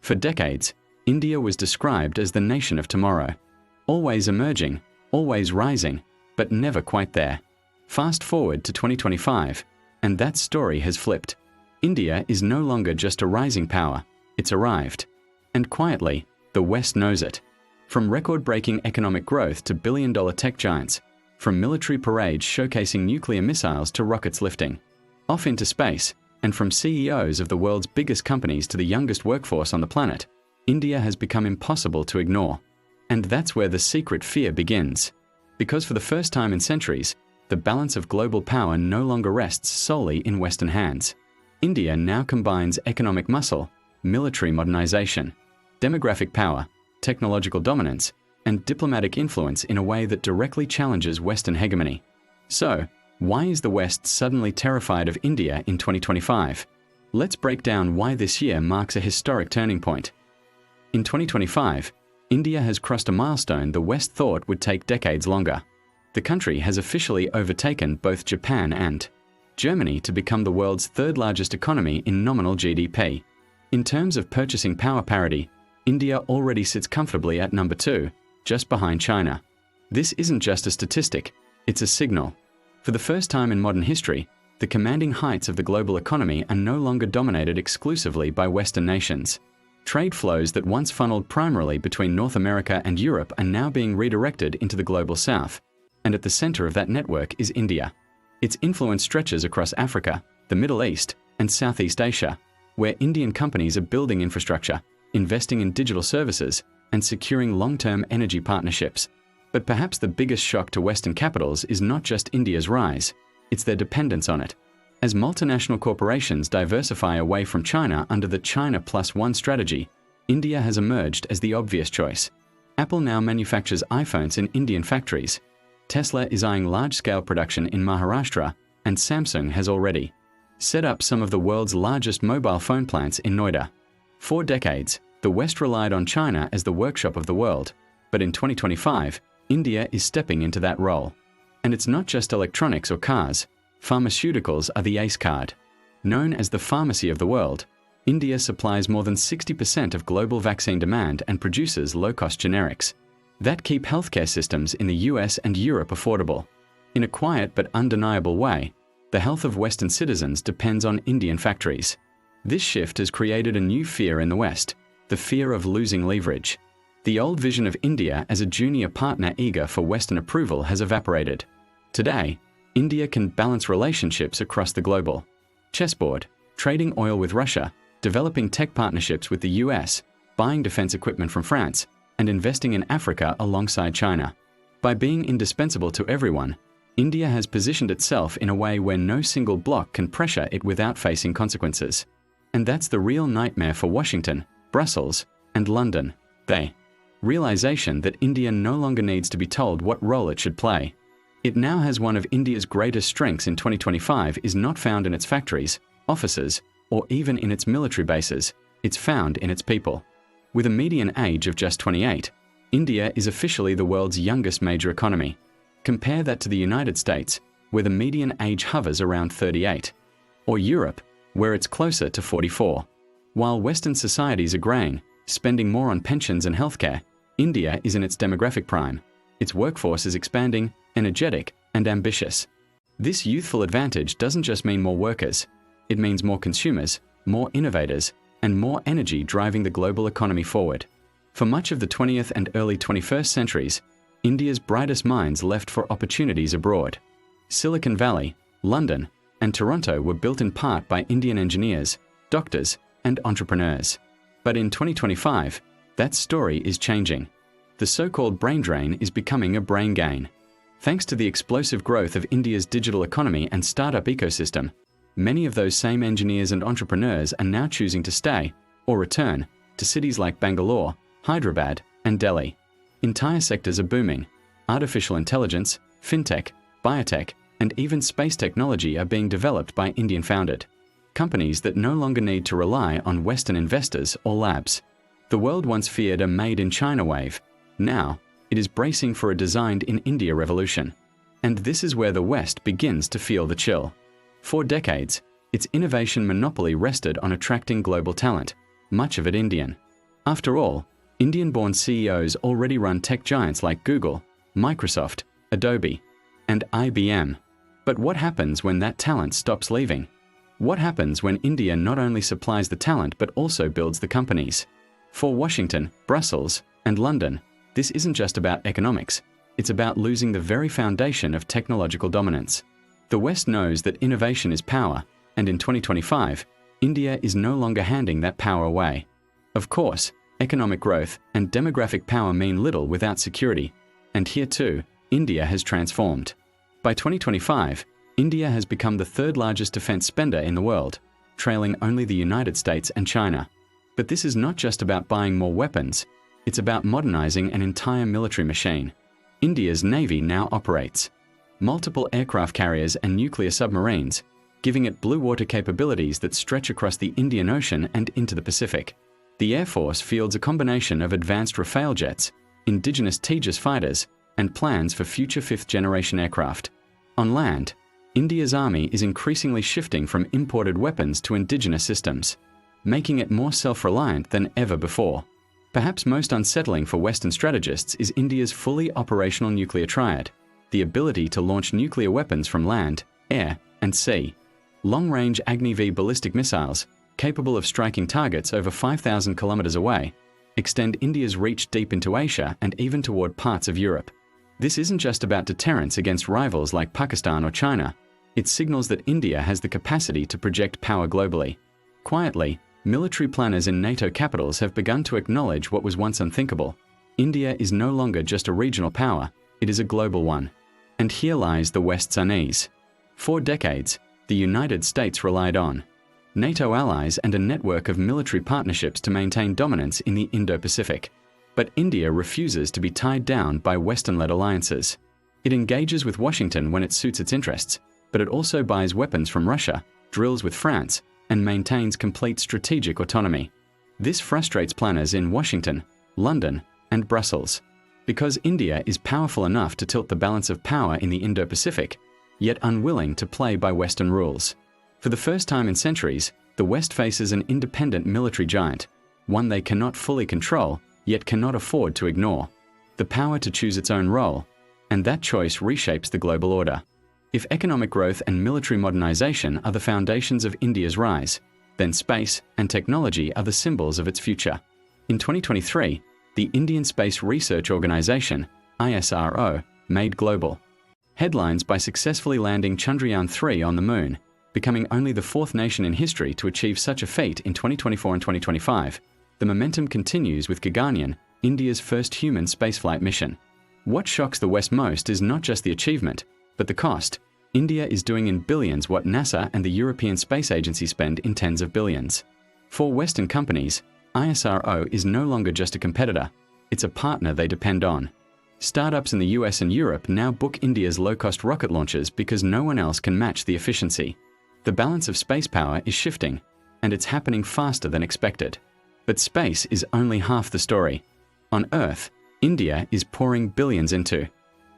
For decades, India was described as the nation of tomorrow. Always emerging, always rising, but never quite there. Fast forward to 2025, and that story has flipped. India is no longer just a rising power, it's arrived. And quietly, the West knows it. From record-breaking economic growth to billion-dollar tech giants, from military parades showcasing nuclear missiles to rockets lifting off into space, and from CEOs of the world's biggest companies to the youngest workforce on the planet, India has become impossible to ignore. And that's where the secret fear begins. Because for the first time in centuries, the balance of global power no longer rests solely in Western hands. India now combines economic muscle, military modernization, demographic power, technological dominance, and diplomatic influence in a way that directly challenges Western hegemony. So, why is the West suddenly terrified of India in 2025? Let's break down why this year marks a historic turning point. In 2025, India has crossed a milestone the West thought would take decades longer. The country has officially overtaken both Japan and Germany to become the world's third largest economy in nominal GDP. In terms of purchasing power parity, India already sits comfortably at number 2, just behind China. This isn't just a statistic, it's a signal. For the first time in modern history, the commanding heights of the global economy are no longer dominated exclusively by Western nations. Trade flows that once funneled primarily between North America and Europe are now being redirected into the global south. And at the center of that network is India. Its influence stretches across Africa, the Middle East, and Southeast Asia, where Indian companies are building infrastructure, investing in digital services, and securing long-term energy partnerships. But perhaps the biggest shock to Western capitals is not just India's rise, it's their dependence on it. As multinational corporations diversify away from China under the China Plus One strategy, India has emerged as the obvious choice. Apple now manufactures iPhones in Indian factories. Tesla is eyeing large-scale production in Maharashtra, and Samsung has already set up some of the world's largest mobile phone plants in Noida. For decades, the West relied on China as the workshop of the world, but in 2025, India is stepping into that role. And it's not just electronics or cars, pharmaceuticals are the ace card. Known as the pharmacy of the world, India supplies more than 60% of global vaccine demand and produces low-cost generics that keep healthcare systems in the US and Europe affordable. In a quiet but undeniable way, the health of Western citizens depends on Indian factories. This shift has created a new fear in the West, the fear of losing leverage. The old vision of India as a junior partner eager for Western approval has evaporated. Today, India can balance relationships across the global chessboard, trading oil with Russia, developing tech partnerships with the US, buying defense equipment from France, and investing in Africa alongside China. By being indispensable to everyone, India has positioned itself in a way where no single bloc can pressure it without facing consequences. And that's the real nightmare for Washington, Brussels, and London. The realization that India no longer needs to be told what role it should play. It now has one of India's greatest strengths in 2025 is not found in its factories, offices, or even in its military bases, it's found in its people. With a median age of just 28, India is officially the world's youngest major economy. Compare that to the United States, where the median age hovers around 38, or Europe, where it's closer to 44. While Western societies are graying, spending more on pensions and healthcare, India is in its demographic prime. Its workforce is expanding, energetic, and ambitious. This youthful advantage doesn't just mean more workers, it means more consumers, more innovators, and more energy driving the global economy forward. For much of the 20th and early 21st centuries, India's brightest minds left for opportunities abroad. Silicon Valley, London, and Toronto were built in part by Indian engineers, doctors, and entrepreneurs. But in 2025, that story is changing. The so-called brain drain is becoming a brain gain. Thanks to the explosive growth of India's digital economy and startup ecosystem, many of those same engineers and entrepreneurs are now choosing to stay, or return, to cities like Bangalore, Hyderabad, and Delhi. Entire sectors are booming. Artificial intelligence, fintech, biotech, and even space technology are being developed by Indian-founded companies that no longer need to rely on Western investors or labs. The world once feared a made-in-China wave. Now, it is bracing for a designed-in-India revolution. And this is where the West begins to feel the chill. For decades, its innovation monopoly rested on attracting global talent, much of it Indian. After all, Indian-born CEOs already run tech giants like Google, Microsoft, Adobe, and IBM. But what happens when that talent stops leaving? What happens when India not only supplies the talent but also builds the companies? For Washington, Brussels, and London, this isn't just about economics. It's about losing the very foundation of technological dominance. The West knows that innovation is power, and in 2025, India is no longer handing that power away. Of course, economic growth and demographic power mean little without security, and here too, India has transformed. By 2025, India has become the third largest defense spender in the world, trailing only the United States and China. But this is not just about buying more weapons, it's about modernizing an entire military machine. India's Navy now operates multiple aircraft carriers and nuclear submarines, giving it blue water capabilities that stretch across the Indian Ocean and into the Pacific. The Air Force fields a combination of advanced Rafale jets, indigenous Tejas fighters, and plans for future fifth-generation aircraft. On land, India's army is increasingly shifting from imported weapons to indigenous systems, making it more self-reliant than ever before. Perhaps most unsettling for Western strategists is India's fully operational nuclear triad, the ability to launch nuclear weapons from land, air, and sea. Long-range Agni-V ballistic missiles, capable of striking targets over 5,000 kilometers away, extend India's reach deep into Asia and even toward parts of Europe. This isn't just about deterrence against rivals like Pakistan or China. It signals that India has the capacity to project power globally. Quietly, military planners in NATO capitals have begun to acknowledge what was once unthinkable. India is no longer just a regional power, it is a global one. And here lies the West's unease. For decades, the United States relied on NATO allies and a network of military partnerships to maintain dominance in the Indo-Pacific. But India refuses to be tied down by Western-led alliances. It engages with Washington when it suits its interests, but it also buys weapons from Russia, drills with France, and maintains complete strategic autonomy. This frustrates planners in Washington, London, and Brussels. Because India is powerful enough to tilt the balance of power in the Indo-Pacific, yet unwilling to play by Western rules. For the first time in centuries, the West faces an independent military giant, one they cannot fully control, yet cannot afford to ignore. The power to choose its own role, and that choice reshapes the global order. If economic growth and military modernization are the foundations of India's rise, then space and technology are the symbols of its future. In 2023, the Indian Space Research Organization, ISRO, made global headlines by successfully landing Chandrayaan-3 on the Moon, becoming only the fourth nation in history to achieve such a feat in 2024 and 2025. The momentum continues with Gaganyaan, India's first human spaceflight mission. What shocks the West most is not just the achievement, but the cost. India is doing in billions what NASA and the European Space Agency spend in tens of billions. For Western companies, ISRO is no longer just a competitor, it's a partner they depend on. Startups in the US and Europe now book India's low-cost rocket launches because no one else can match the efficiency. The balance of space power is shifting, and it's happening faster than expected. But space is only half the story. On Earth, India is pouring billions into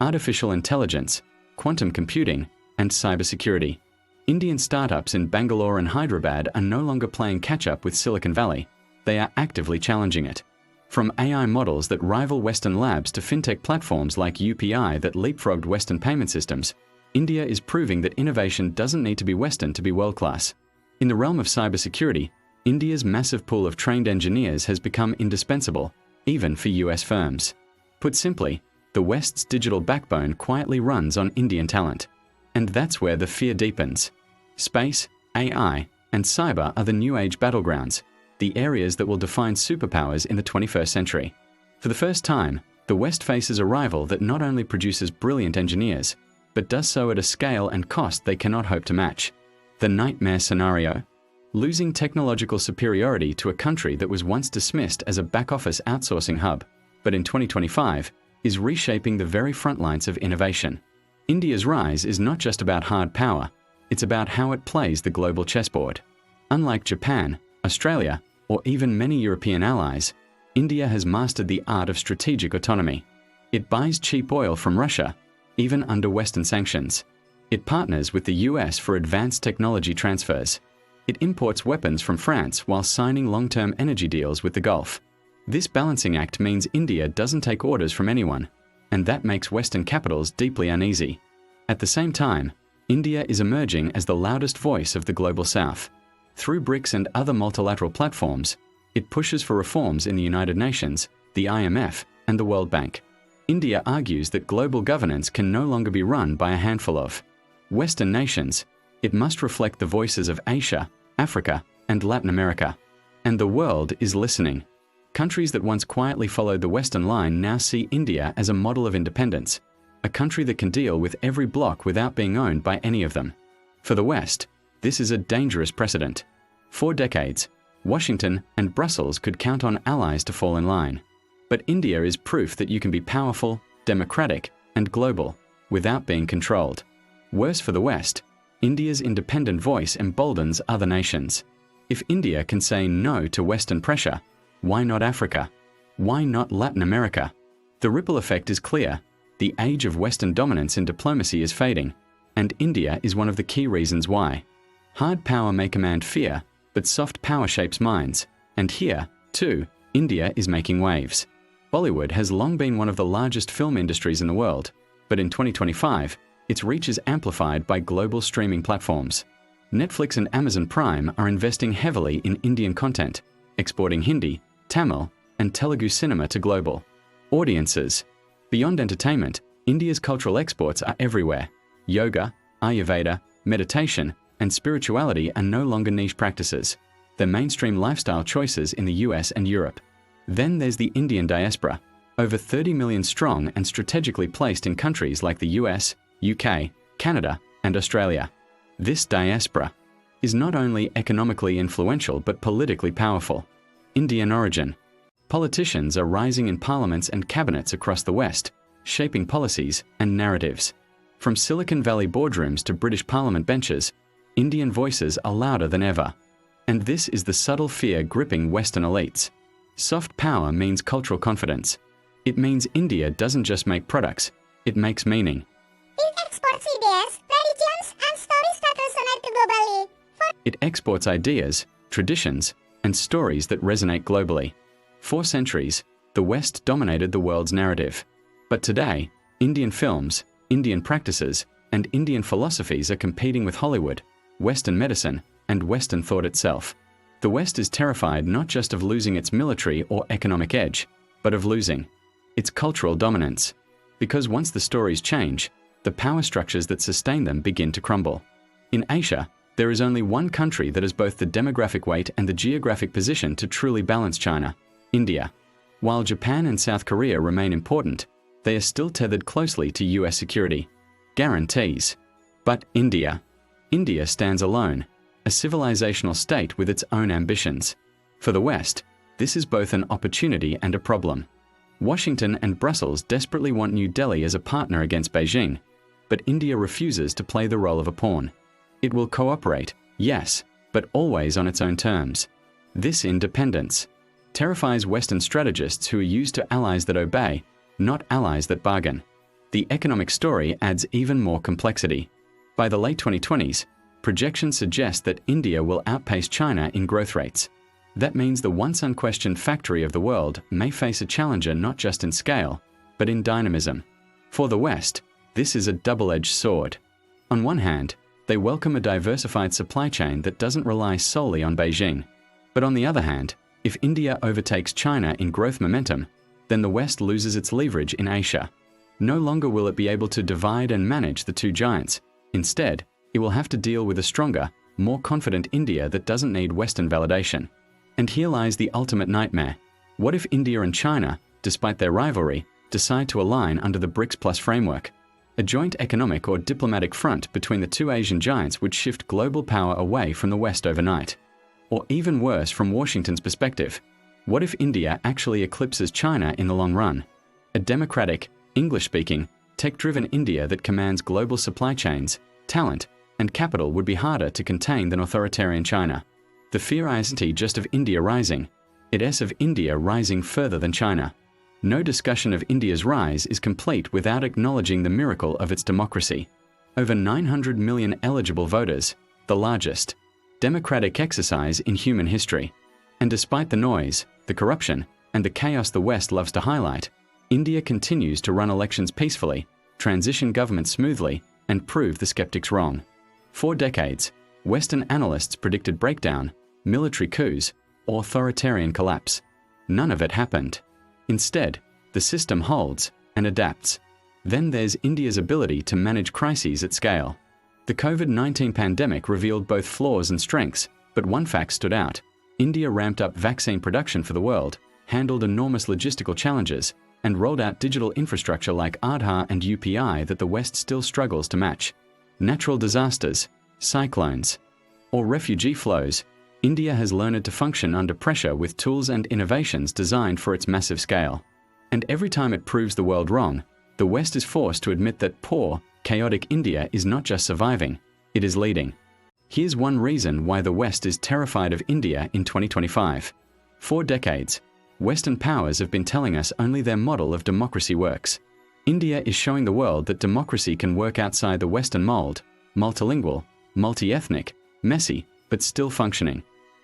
artificial intelligence, quantum computing, and cybersecurity. Indian startups in Bangalore and Hyderabad are no longer playing catch-up with Silicon Valley. They are actively challenging it. From AI models that rival Western labs to fintech platforms like UPI that leapfrogged Western payment systems, India is proving that innovation doesn't need to be Western to be world-class. In the realm of cybersecurity, India's massive pool of trained engineers has become indispensable, even for US firms. Put simply, the West's digital backbone quietly runs on Indian talent. And that's where the fear deepens. Space, AI, and cyber are the new age battlegrounds, the areas that will define superpowers in the 21st century. For the first time, the West faces a rival that not only produces brilliant engineers, but does so at a scale and cost they cannot hope to match. The nightmare scenario? Losing technological superiority to a country that was once dismissed as a back-office outsourcing hub, but in 2025, is reshaping the very front lines of innovation. India's rise is not just about hard power, it's about how it plays the global chessboard. Unlike Japan, Australia, or even many European allies, India has mastered the art of strategic autonomy. It buys cheap oil from Russia, even under Western sanctions. It partners with the US for advanced technology transfers. It imports weapons from France while signing long-term energy deals with the Gulf. This balancing act means India doesn't take orders from anyone, and that makes Western capitals deeply uneasy. At the same time, India is emerging as the loudest voice of the Global South. Through BRICS and other multilateral platforms, it pushes for reforms in the United Nations, the IMF, and the World Bank. India argues that global governance can no longer be run by a handful of Western nations. It must reflect the voices of Asia, Africa, and Latin America. And the world is listening. Countries that once quietly followed the Western line now see India as a model of independence, a country that can deal with every bloc without being owned by any of them. For the West, this is a dangerous precedent. For decades, Washington and Brussels could count on allies to fall in line. But India is proof that you can be powerful, democratic, and global without being controlled. Worse for the West, India's independent voice emboldens other nations. If India can say no to Western pressure, why not Africa? Why not Latin America? The ripple effect is clear. The age of Western dominance in diplomacy is fading, and India is one of the key reasons why. Hard power may command fear, but soft power shapes minds. And here, too, India is making waves. Bollywood has long been one of the largest film industries in the world, but in 2025, its reach is amplified by global streaming platforms. Netflix and Amazon Prime are investing heavily in Indian content, exporting Hindi, Tamil, and Telugu cinema to global audiences. Beyond entertainment, India's cultural exports are everywhere. Yoga, Ayurveda, meditation, and spirituality are no longer niche practices. They're mainstream lifestyle choices in the US and Europe. Then there's the Indian diaspora, over 30 million strong and strategically placed in countries like the US, UK, Canada, and Australia. This diaspora is not only economically influential but politically powerful. Indian origin. Politicians are rising in parliaments and cabinets across the West, shaping policies and narratives. From Silicon Valley boardrooms to British Parliament benches, Indian voices are louder than ever. And this is the subtle fear gripping Western elites. Soft power means cultural confidence. It means India doesn't just make products, it makes meaning. It exports ideas, traditions, and stories that resonate globally. It exports ideas, traditions, and stories that resonate globally. For centuries, the West dominated the world's narrative. But today, Indian films, Indian practices, and Indian philosophies are competing with Hollywood, Western medicine, and Western thought itself. The West is terrified not just of losing its military or economic edge, but of losing its cultural dominance. Because once the stories change, the power structures that sustain them begin to crumble. In Asia, there is only one country that has both the demographic weight and the geographic position to truly balance China: India. While Japan and South Korea remain important, they are still tethered closely to US security guarantees. But India standds alone, a civilizational state with its own ambitions. For the West, this is both an opportunity and a problem. Washington and Brussels desperately want New Delhi as a partner against Beijing, but India refuses to play the role of a pawn. It will cooperate, yes, but always on its own terms. This independence terrifies Western strategists who are used to allies that obey, not allies that bargain. The economic story adds even more complexity. By the late 2020s, projections suggest that India will outpace China in growth rates. That means the once unquestioned factory of the world may face a challenger not just in scale, but in dynamism. For the West, this is a double-edged sword. On one hand, they welcome a diversified supply chain that doesn't rely solely on Beijing. But on the other hand, if India overtakes China in growth momentum, then the West loses its leverage in Asia. No longer will it be able to divide and manage the two giants. Instead, it will have to deal with a stronger, more confident India that doesn't need Western validation. And here lies the ultimate nightmare. What if India and China, despite their rivalry, decide to align under the BRICS Plus framework? A joint economic or diplomatic front between the two Asian giants would shift global power away from the West overnight. Or even worse from Washington's perspective, what if India actually eclipses China in the long run? A democratic, English-speaking, tech-driven India that commands global supply chains, talent, and capital would be harder to contain than authoritarian China. The fear isn't just of India rising, it is of India rising further than China. No discussion of India's rise is complete without acknowledging the miracle of its democracy. Over 900 million eligible voters, the largest democratic exercise in human history. And despite the noise, the corruption, and the chaos the West loves to highlight, India continues to run elections peacefully, transition government smoothly, and prove the skeptics wrong. For decades, Western analysts predicted breakdown, military coups, or authoritarian collapse. None of it happened. Instead, the system holds and adapts. Then there's India's ability to manage crises at scale. The COVID-19 pandemic revealed both flaws and strengths, but one fact stood out. India ramped up vaccine production for the world, handled enormous logistical challenges, and rolled out digital infrastructure like Aadhaar and UPI that the West still struggles to match. Natural disasters, cyclones, or refugee flows, India has learned to function under pressure with tools and innovations designed for its massive scale. And every time it proves the world wrong, the West is forced to admit that poor, chaotic India is not just surviving, it is leading. Here's one reason why the West is terrified of India in 2025. For decades, Western powers have been telling us only their model of democracy works. India is showing the world that democracy can work outside the Western mold, multilingual, multi-ethnic, messy, but still functioning.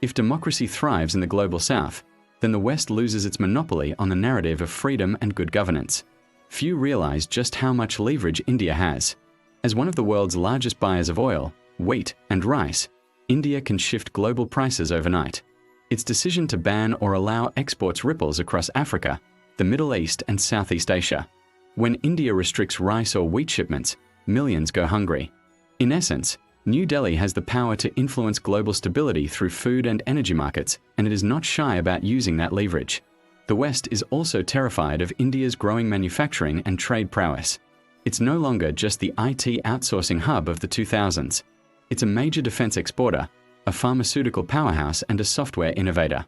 If democracy thrives in the global South, then the West loses its monopoly on the narrative of freedom and good governance. Few realize just how much leverage India has. As one of the world's largest buyers of oil, wheat, and rice, India can shift global prices overnight. Its decision to ban or allow exports ripples across Africa, the Middle East, and Southeast Asia. When India restricts rice or wheat shipments, millions go hungry. In essence, New Delhi has the power to influence global stability through food and energy markets, and it is not shy about using that leverage. The West is also terrified of India's growing manufacturing and trade prowess. It's no longer just the IT outsourcing hub of the 2000s. It's a major defense exporter, a pharmaceutical powerhouse, and a software innovator.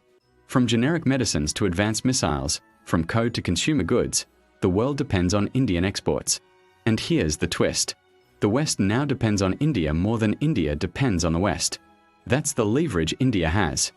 From generic medicines to advanced missiles, from code to consumer goods, the world depends on Indian exports. And here's the twist. The West now depends on India more than India depends on the West. That's the leverage India has.